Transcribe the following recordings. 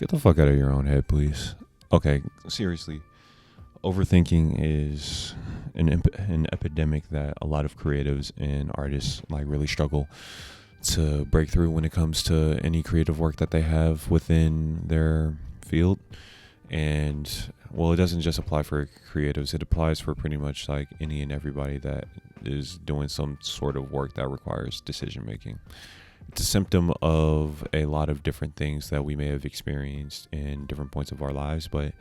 Get the fuck out of your own head, please. Okay, seriously. Overthinking is an epidemic that a lot of creatives and artists really struggle to break through when it comes to any creative work that they have within their field. And well, it doesn't just apply for creatives, it applies for pretty much any and everybody that is doing some sort of work that requires decision making. It's a symptom of a lot of different things that we may have experienced in different points of our lives. But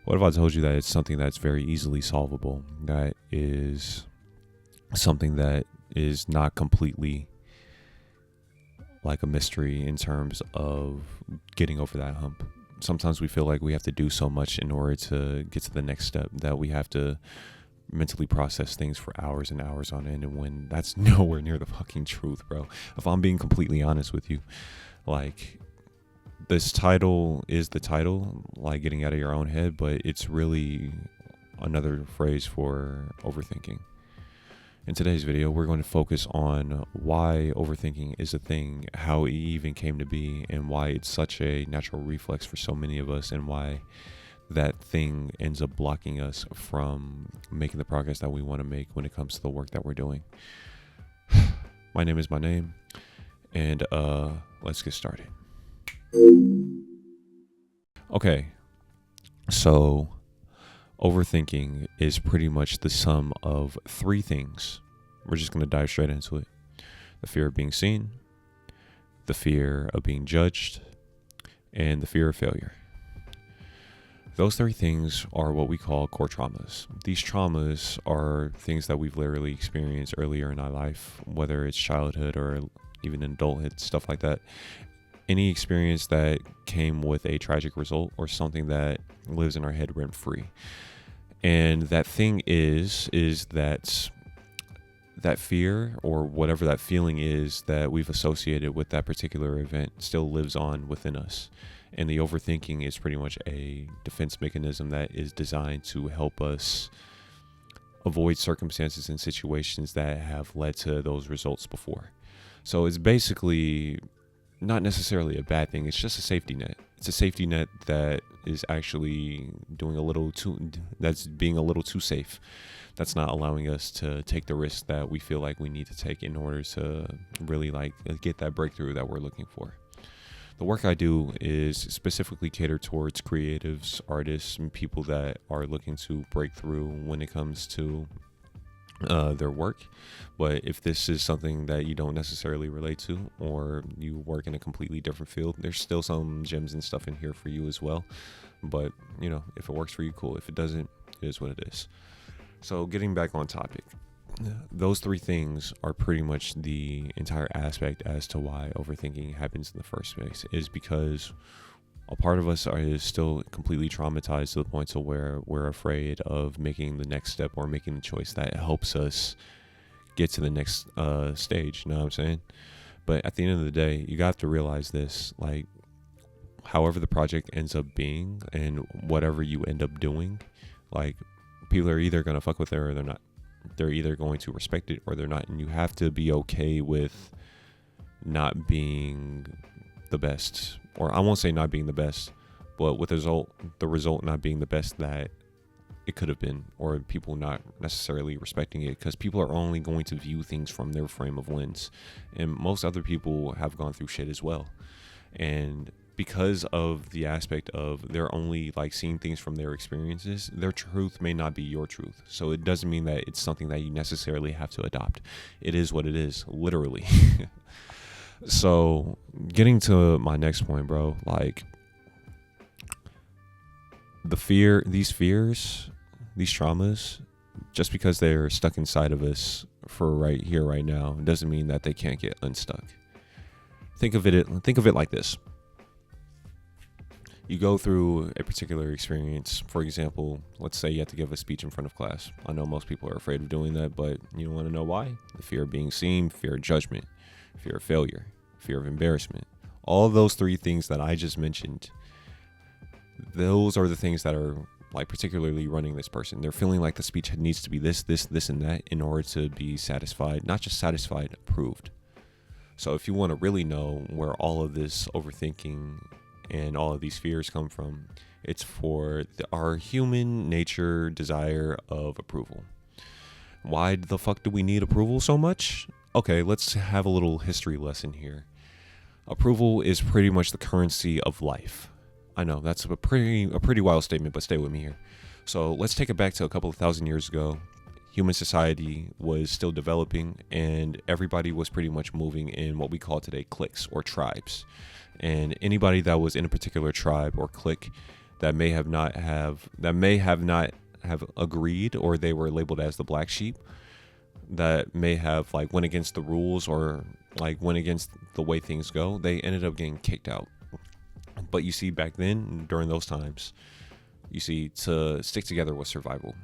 what if I told you that it's something that's very easily solvable? That is something that is not completely like a mystery in terms of getting over that hump. Sometimes we feel like we have to do so much in order to get to the next step that we have to mentally process things for hours and hours on end, and when that's nowhere near the fucking truth, bro. If I'm being completely honest with you, this title is the title, getting out of your own head, but it's really another phrase for overthinking. In today's video, we're going to focus on why overthinking is a thing, how it even came to be, and why it's such a natural reflex for so many of us, and why that thing ends up blocking us from making the progress that we want to make when it comes to the work that we're doing. My name is my name, and let's get started. Okay, so overthinking is pretty much the sum of three things. We're just going to dive straight into it. The fear of being seen, the fear of being judged, and the fear of failure. Those three things are what we call core traumas. These traumas are things that we've literally experienced earlier in our life, whether it's childhood or even adulthood, stuff like that. Any experience that came with a tragic result or something that lives in our head rent free. And that thing is that fear or whatever that feeling is that we've associated with that particular event still lives on within us. And the overthinking is pretty much a defense mechanism that is designed to help us avoid circumstances and situations that have led to those results before. So it's basically not necessarily a bad thing. It's just a safety net. It's a safety net that is actually being a little too safe. That's not allowing us to take the risk that we feel like we need to take in order to really get that breakthrough that we're looking for. The work I do is specifically catered towards creatives, artists, and people that are looking to break through when it comes to their work. But if this is something that you don't necessarily relate to, or you work in a completely different field, there's still some gems and stuff in here for you as well. But if it works for you, cool. If it doesn't, it is what it is. So getting back on topic, those three things are pretty much the entire aspect as to why overthinking happens in the first place, is because a part of us is still completely traumatized to the point to where we're afraid of making the next step or making the choice that helps us get to the next stage. You know what I'm saying? But at the end of the day, you got to realize this, however the project ends up being and whatever you end up doing, people are either going to fuck with it or they're not. They're either going to respect it or they're not. And you have to be okay with not being the best, or I won't say not being the best, but with the result not being the best that it could have been, or people not necessarily respecting it, because people are only going to view things from their frame of lens, and most other people have gone through shit as well. And because of the aspect of they're only seeing things from their experiences, their truth may not be your truth. So it doesn't mean that it's something that you necessarily have to adopt. It is what it is, literally. So getting to my next point, bro, these fears, these traumas, just because they're stuck inside of us for right here, right now, doesn't mean that they can't get unstuck. Think of it like this. You go through a particular experience. For example, let's say you have to give a speech in front of class. I know most people are afraid of doing that, but you want to know why? The fear of being seen, fear of judgment, fear of failure, fear of embarrassment. All of those three things that I just mentioned, those are the things that are particularly running this person. They're feeling like the speech needs to be this, and that in order to be satisfied, not just satisfied, approved. So if you want to really know where all of this overthinking and all of these fears come from. It's for our human nature desire of approval. Why the fuck do we need approval so much? Okay, let's have a little history lesson here. Approval is pretty much the currency of life. I know that's a pretty wild statement, but stay with me here. So let's take it back to a couple of thousand years ago. Human society was still developing, and everybody was pretty much moving in what we call today cliques or tribes. And anybody that was in a particular tribe or clique that may have not have agreed, or they were labeled as the black sheep, that may have like went against the rules or like went against the way things go, they ended up getting kicked out. But you see, back then, during those times, you see, to stick together was survival,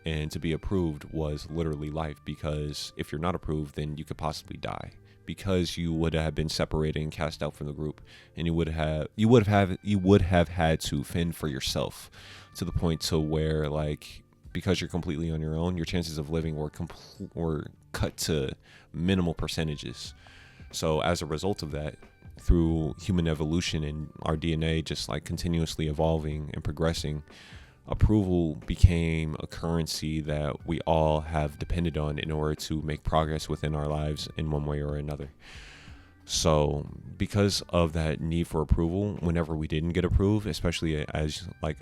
and to be approved was literally life, because if you're not approved, then you could possibly die, because you would have been separated and cast out from the group, and you would have had to fend for yourself, to the point to where, like, because you're completely on your own, your chances of living were cut to minimal percentages. So as a result of that, through human evolution and our DNA just like continuously evolving and progressing, approval became a currency that we all have depended on in order to make progress within our lives in one way or another. So because of that need for approval, whenever we didn't get approved, especially as like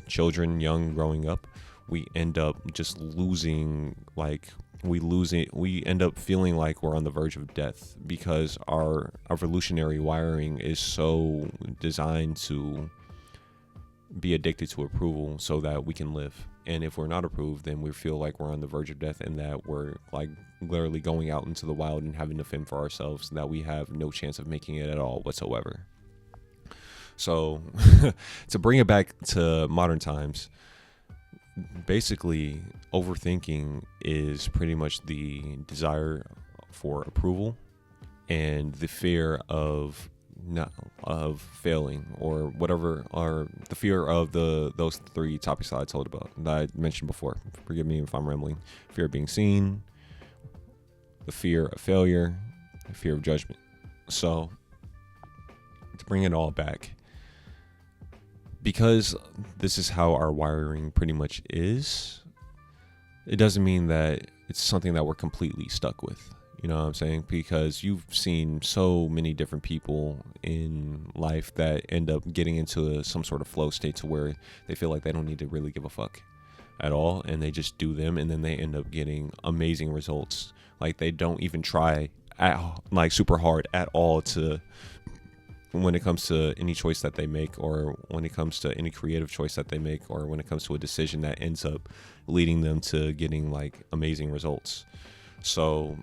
children, young, growing up, we end up just losing, we end up feeling like we're on the verge of death, because our evolutionary wiring is so designed to be addicted to approval so that we can live. And if we're not approved, then we feel like we're on the verge of death, and that we're like literally going out into the wild and having to fend for ourselves, that we have no chance of making it at all whatsoever. So to bring it back to modern times, basically overthinking is pretty much the desire for approval and the fear of failing, or whatever, or the fear of those three topics that I told about, that I mentioned before. Forgive me if I'm rambling. Fear of being seen, the fear of failure, the fear of judgment. So to bring it all back, because this is how our wiring pretty much is, it doesn't mean that it's something that we're completely stuck with. You know what I'm saying? Because you've seen so many different people in life that end up getting into some sort of flow state to where they feel like they don't need to really give a fuck at all, and they just do them, and then they end up getting amazing results. Like, they don't even try like super hard at all to, when it comes to any choice that they make, or when it comes to any creative choice that they make, or when it comes to a decision that ends up leading them to getting like amazing results. So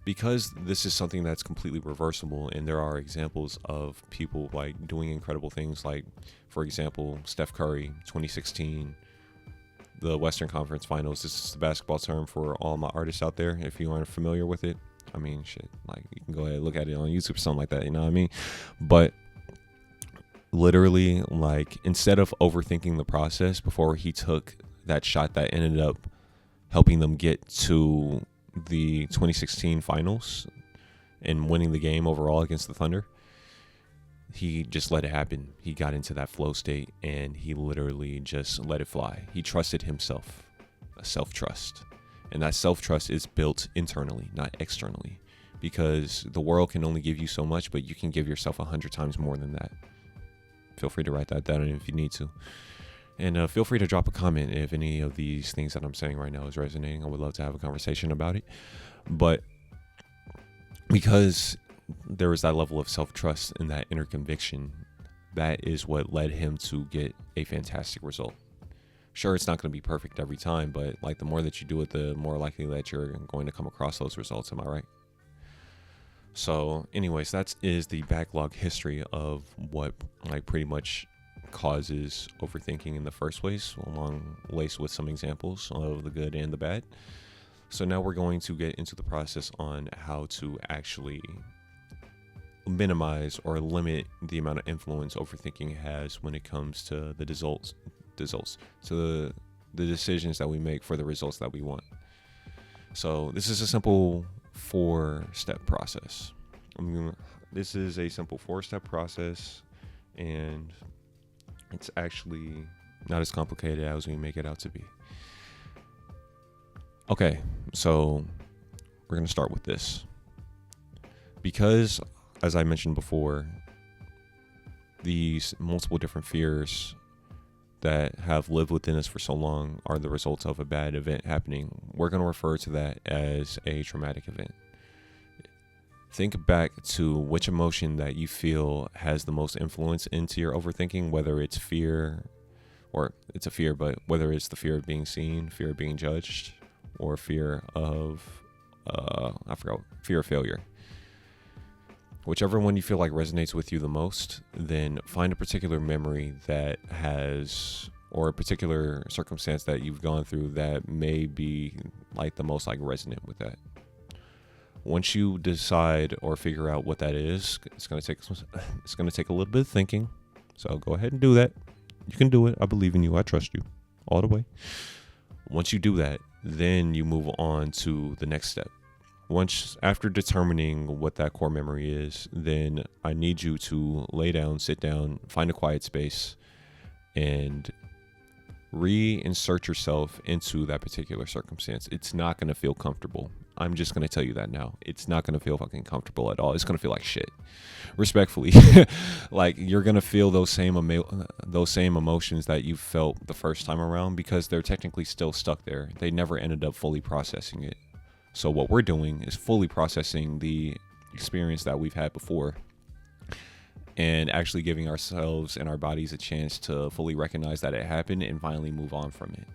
because this is something that's completely reversible, and there are examples of people like doing incredible things, like for example Steph Curry 2016, the Western Conference Finals. This is the basketball term for all my artists out there, if you aren't familiar with it. I mean, shit, like, you can go ahead and look at it on YouTube or something like that, you know what I mean? But literally, like, instead of overthinking the process before he took that shot that ended up helping them get to the 2016 finals and winning the game overall against the Thunder, he just let it happen. He got into that flow state, and he literally just let it fly. He trusted himself, a self-trust. And that self-trust is built internally, not externally, because the world can only give you so much, but you can give yourself 100 times more than that. Feel free to write that down if you need to. And feel free to drop a comment if any of these things that I'm saying right now is resonating. I would love to have a conversation about it. But because there was that level of self-trust and that inner conviction, that is what led him to get a fantastic result. Sure, it's not going to be perfect every time, but like, the more that you do it, the more likely that you're going to come across those results. Am I right? So anyways, that is the backlog history of what like pretty much causes overthinking in the first place, along laced with some examples of the good and the bad. So now we're going to get into the process on how to actually minimize or limit the amount of influence overthinking has when it comes to the results, to the decisions that we make for the results that we want. So this is a simple 4-step process. This is a simple 4-step process And it's actually not as complicated as we make it out to be. Okay, so we're going to start with this. Because, as I mentioned before, these multiple different fears that have lived within us for so long are the results of a bad event happening. We're going to refer to that as a traumatic event. Think back to which emotion that you feel has the most influence into your overthinking, whether it's fear, or it's a fear, but whether it's the fear of being seen, fear of being judged, or fear of, fear of failure. Whichever one you feel like resonates with you the most, then find a particular memory that has, or a particular circumstance that you've gone through that may be like the most like resonant with that. Once you decide or figure out what that is, it's gonna take a little bit of thinking. So go ahead and do that. You can do it. I believe in you. I trust you all the way. Once you do that, then you move on to the next step. Once, after determining what that core memory is, then I need you to lay down, sit down, find a quiet space, and reinsert yourself into that particular circumstance. It's not going to feel comfortable. I'm just going to tell you that now. It's not going to feel fucking comfortable at all. It's going to feel like shit. Respectfully. Like, you're going to feel those same emotions that you felt the first time around, because they're technically still stuck there. They never ended up fully processing it. So what we're doing is fully processing the experience that we've had before, and actually giving ourselves and our bodies a chance to fully recognize that it happened and finally move on from it.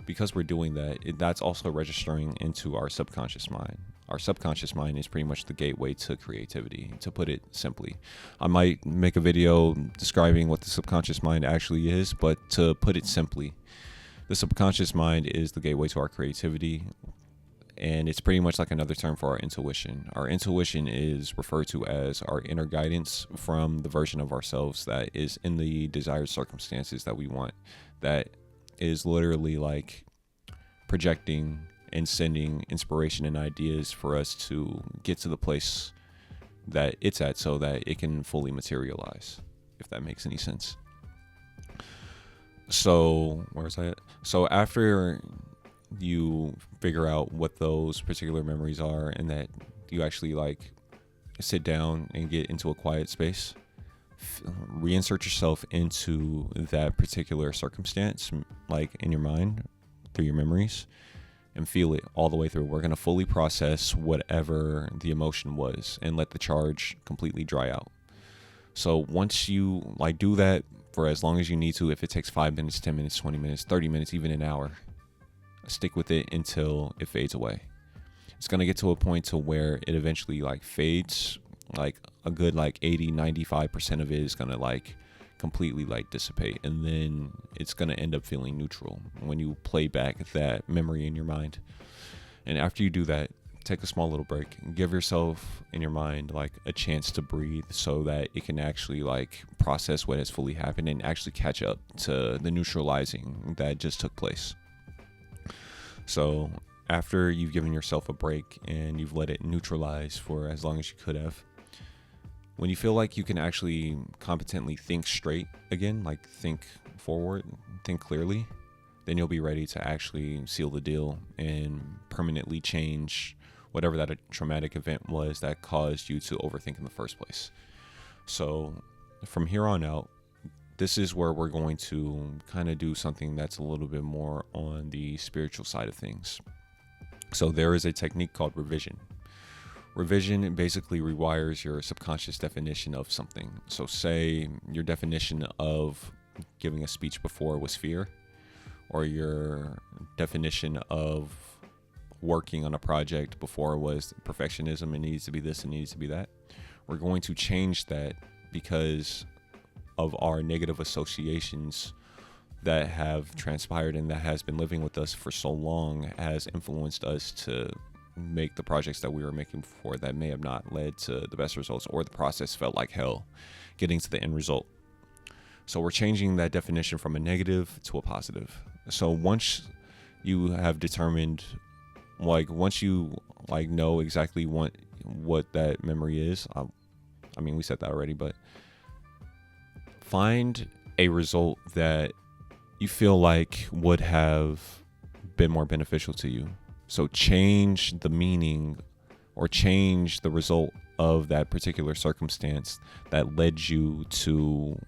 Because we're doing that, that's also registering into our subconscious mind. Our subconscious mind is pretty much the gateway to creativity, to put it simply. I might make a video describing what the subconscious mind actually is, but to put it simply, the subconscious mind is the gateway to our creativity. And it's pretty much like another term for our intuition. Our intuition is referred to as our inner guidance from the version of ourselves that is in the desired circumstances that we want. That is literally like projecting and sending inspiration and ideas for us to get to the place that it's at so that it can fully materialize, if that makes any sense. So, where's I at? So after you figure out what those particular memories are, and that you actually like sit down and get into a quiet space, reinsert yourself into that particular circumstance, like in your mind through your memories, and feel it all the way through. We're going to fully process whatever the emotion was and let the charge completely dry out. So once you like do that for as long as you need to, if it takes 5 minutes, 10 minutes, 20 minutes, 30 minutes, even an hour, stick with it until it fades away. It's going to get to a point to where it eventually like fades, like a good like 80-95% of it is going to like completely like dissipate, and then it's going to end up feeling neutral when you play back that memory in your mind. And after you do that, take a small little break and give yourself in your mind like a chance to breathe so that it can actually like process what has fully happened and actually catch up to the neutralizing that just took place. So after you've given yourself a break and you've let it neutralize for as long as you could have, when you feel like you can actually competently think straight again, like think forward, think clearly, then you'll be ready to actually seal the deal and permanently change whatever that traumatic event was that caused you to overthink in the first place. So from here on out, this is where we're going to kind of do something that's a little bit more on the spiritual side of things. So there is a technique called revision. Revision basically rewires your subconscious definition of something. So say your definition of giving a speech before was fear, or your definition of working on a project before was perfectionism. It needs to be this, it needs to be that. We're going to change that because of our negative associations that have transpired and that has been living with us for so long, has influenced us to make the projects that we were making before that may have not led to the best results, or the process felt like hell getting to the end result. So we're changing that definition from a negative to a positive. So once you have determined, like once you like know exactly what that memory is, I mean we said that already, but find a result that you feel like would have been more beneficial to you. So change the meaning or change the result of that particular circumstance that led you to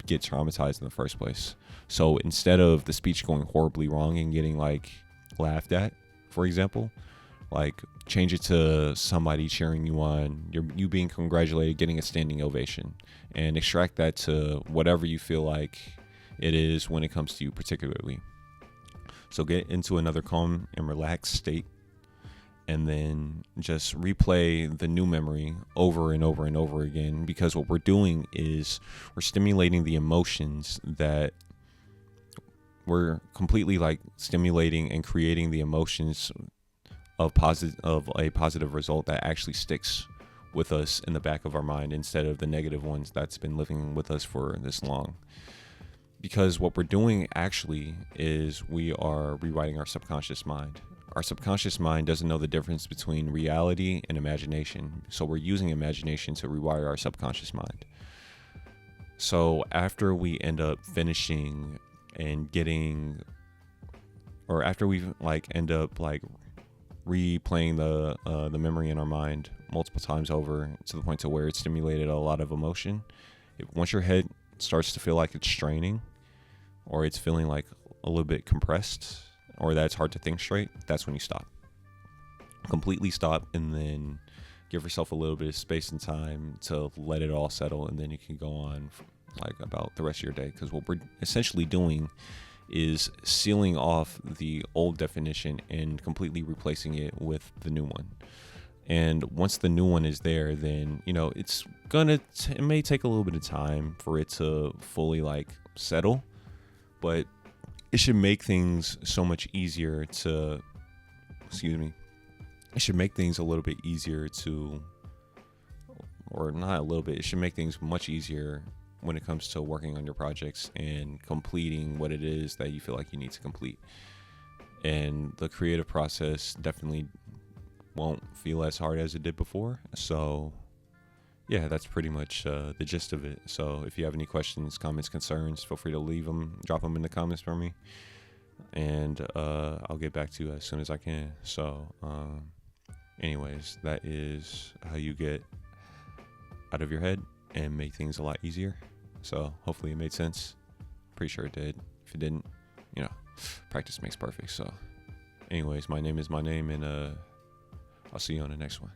get traumatized in the first place. So instead of the speech going horribly wrong and getting like laughed at, for example, like change it to somebody cheering you on, you being congratulated, getting a standing ovation, and extract that to whatever you feel like it is when it comes to you particularly. So get into another calm and relaxed state, and then just replay the new memory over and over and over again, because what we're doing is we're stimulating the emotions that we're completely like stimulating and creating the emotions of a positive result that actually sticks with us in the back of our mind, instead of the negative ones that's been living with us for this long. Because what we're doing actually is we are rewriting our subconscious mind. Our subconscious mind doesn't know the difference between reality and imagination. So we're using imagination to rewire our subconscious mind. So after we end up finishing and getting, or after we like end up like replaying the memory in our mind multiple times over to the point to where it stimulated a lot of emotion, once your head starts to feel like it's straining, or it's feeling like a little bit compressed, or that it's hard to think straight, that's when you stop. Completely stop, and then give yourself a little bit of space and time to let it all settle, and then you can go on like about the rest of your day. Because what we're essentially doing is sealing off the old definition and completely replacing it with the new one. And once the new one is there, then it may take a little bit of time for it to fully like settle, but it should make things so much easier to, it should make things a little bit easier to, or not a little bit, it should make things much easier when it comes to working on your projects and completing what it is that you feel like you need to complete. And the creative process definitely won't feel as hard as it did before. So yeah, that's pretty much the gist of it. So if you have any questions, comments, concerns, feel free to leave them, drop them in the comments for me, and I'll get back to you as soon as I can. So anyways, that is how you get out of your head and make things a lot easier. So hopefully it made sense. Pretty sure it did. If it didn't, practice makes perfect. So anyways, my name is my name, and I'll see you on the next one.